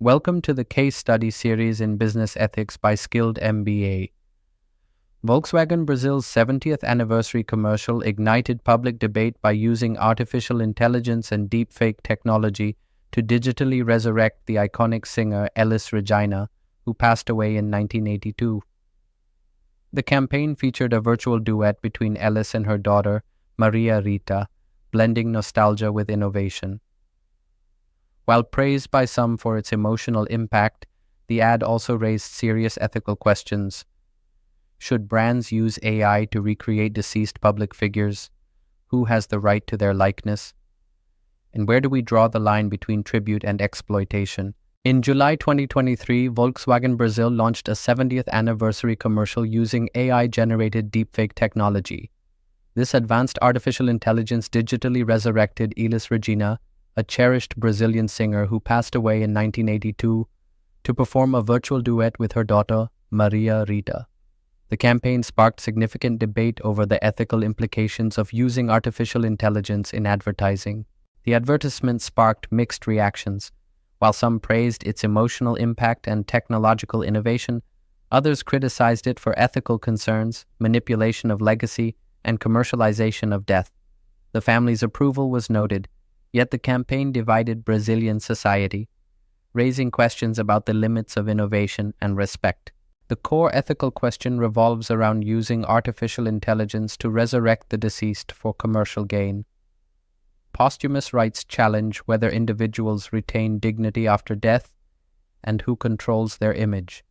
Welcome to the case study series in business ethics by Skilled MBA. Volkswagen Brazil's 70th anniversary commercial ignited public debate by using artificial intelligence and deepfake technology to digitally resurrect the iconic singer Elis Regina, who passed away in 1982. The campaign featured a virtual duet between Elis and her daughter, Maria Rita, blending nostalgia with innovation. While praised by some for its emotional impact, the ad also raised serious ethical questions. Should brands use AI to recreate deceased public figures? Who has the right to their likeness? And where do we draw the line between tribute and exploitation? In July 2023, Volkswagen Brazil launched a 70th anniversary commercial using AI-generated deepfake technology. This advanced artificial intelligence digitally resurrected Elis Regina, a cherished Brazilian singer who passed away in 1982, to perform a virtual duet with her daughter, Maria Rita. The campaign sparked significant debate over the ethical implications of using artificial intelligence in advertising. The advertisement sparked mixed reactions. While some praised its emotional impact and technological innovation, others criticized it for ethical concerns, manipulation of legacy, and commercialization of death. The family's approval was noted, yet the campaign divided Brazilian society, raising questions about the limits of innovation and respect. The core ethical question revolves around using artificial intelligence to resurrect the deceased for commercial gain. Posthumous rights challenge whether individuals retain dignity after death and who controls their image.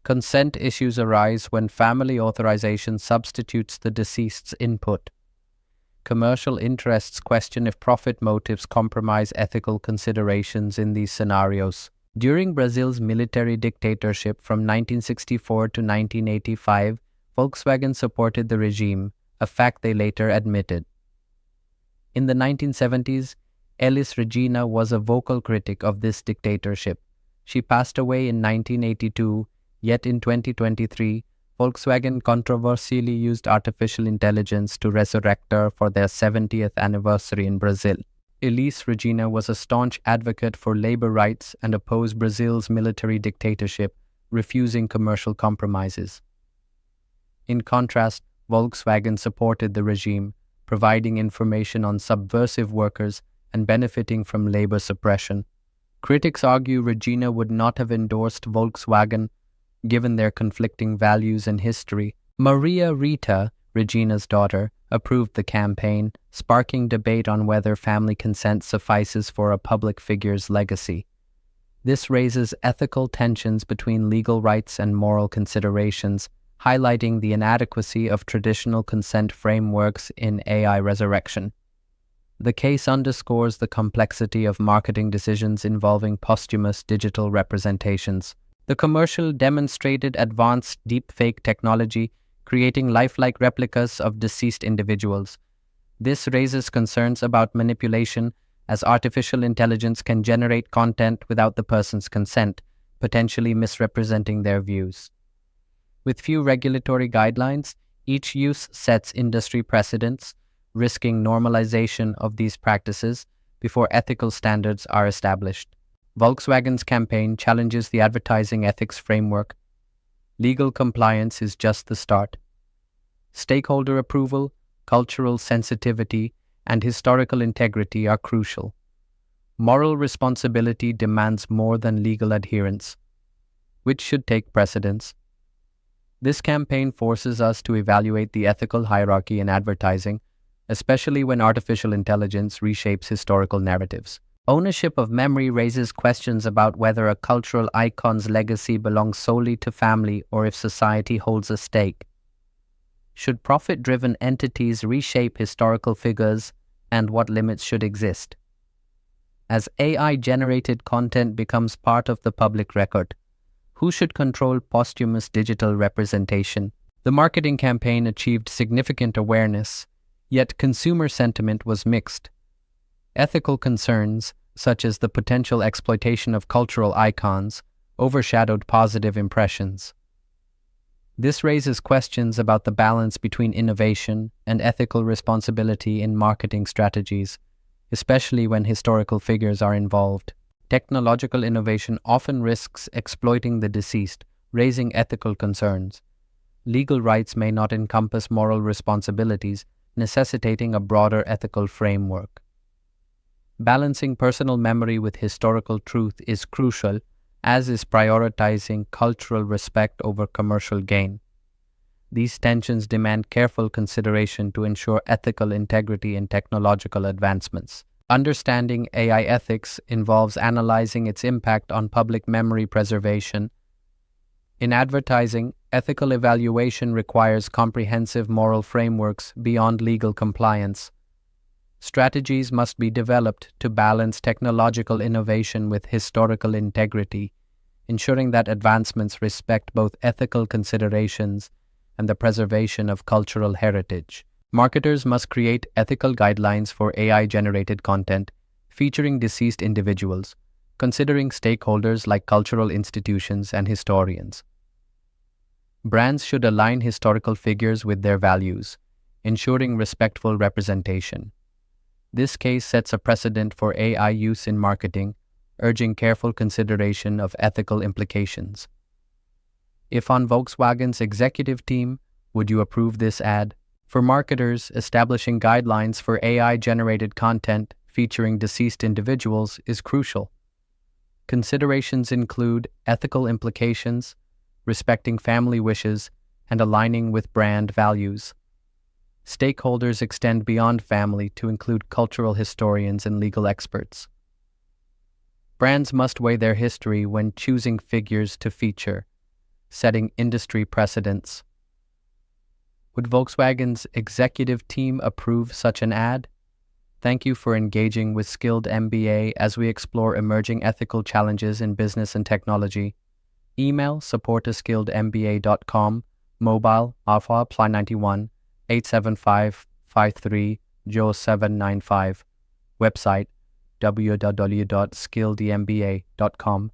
Consent issues arise when family authorization substitutes the deceased's input. Commercial interests question if profit motives compromise ethical considerations in these scenarios. During Brazil's military dictatorship from 1964 to 1985, Volkswagen supported the regime, a fact they later admitted. In the 1970s, Elis Regina was a vocal critic of this dictatorship. She passed away in 1982, yet in 2023, Volkswagen controversially used artificial intelligence to resurrect her for their 70th anniversary in Brazil. Elis Regina was a staunch advocate for labor rights and opposed Brazil's military dictatorship, refusing commercial compromises. In contrast, Volkswagen supported the regime, providing information on subversive workers and benefiting from labor suppression. Critics argue Regina would not have endorsed Volkswagen given their conflicting values and history. Maria Rita, Regina's daughter, approved the campaign, sparking debate on whether family consent suffices for a public figure's legacy. This raises ethical tensions between legal rights and moral considerations, highlighting the inadequacy of traditional consent frameworks in AI resurrection. The case underscores the complexity of marketing decisions involving posthumous digital representations. The commercial demonstrated advanced deepfake technology, creating lifelike replicas of deceased individuals. This raises concerns about manipulation, as artificial intelligence can generate content without the person's consent, potentially misrepresenting their views. With few regulatory guidelines, each use sets industry precedents, risking normalization of these practices before ethical standards are established. Volkswagen's campaign challenges the advertising ethics framework. Legal compliance is just the start. Stakeholder approval, cultural sensitivity, and historical integrity are crucial. Moral responsibility demands more than legal adherence. Which should take precedence? This campaign forces us to evaluate the ethical hierarchy in advertising, especially when artificial intelligence reshapes historical narratives. Ownership of memory raises questions about whether a cultural icon's legacy belongs solely to family or if society holds a stake. Should profit-driven entities reshape historical figures, and what limits should exist? As AI-generated content becomes part of the public record, who should control posthumous digital representation? The marketing campaign achieved significant awareness, yet consumer sentiment was mixed. Ethical concerns, such as the potential exploitation of cultural icons, overshadowed positive impressions. This raises questions about the balance between innovation and ethical responsibility in marketing strategies, especially when historical figures are involved. Technological innovation often risks exploiting the deceased, raising ethical concerns. Legal rights may not encompass moral responsibilities, necessitating a broader ethical framework. Balancing personal memory with historical truth is crucial, as is prioritizing cultural respect over commercial gain. These tensions demand careful consideration to ensure ethical integrity in technological advancements. Understanding AI ethics involves analyzing its impact on public memory preservation. In advertising, ethical evaluation requires comprehensive moral frameworks beyond legal compliance. Strategies must be developed to balance technological innovation with historical integrity, ensuring that advancements respect both ethical considerations and the preservation of cultural heritage. Marketers must create ethical guidelines for AI-generated content featuring deceased individuals, considering stakeholders like cultural institutions and historians. Brands should align historical figures with their values, ensuring respectful representation. This case sets a precedent for AI use in marketing, urging careful consideration of ethical implications. If on Volkswagen's executive team, would you approve this ad? For marketers, establishing guidelines for AI-generated content featuring deceased individuals is crucial. Considerations include ethical implications, respecting family wishes, and aligning with brand values. Stakeholders extend beyond family to include cultural historians and legal experts. Brands must weigh their history when choosing figures to feature, setting industry precedents. Would Volkswagen's executive team approve such an ad? Thank you for engaging with Skilled MBA as we explore emerging ethical challenges in business and technology. Email support@skilledmba.com, mobile alpha +91 875 53 0795, website www.skilledmba.com.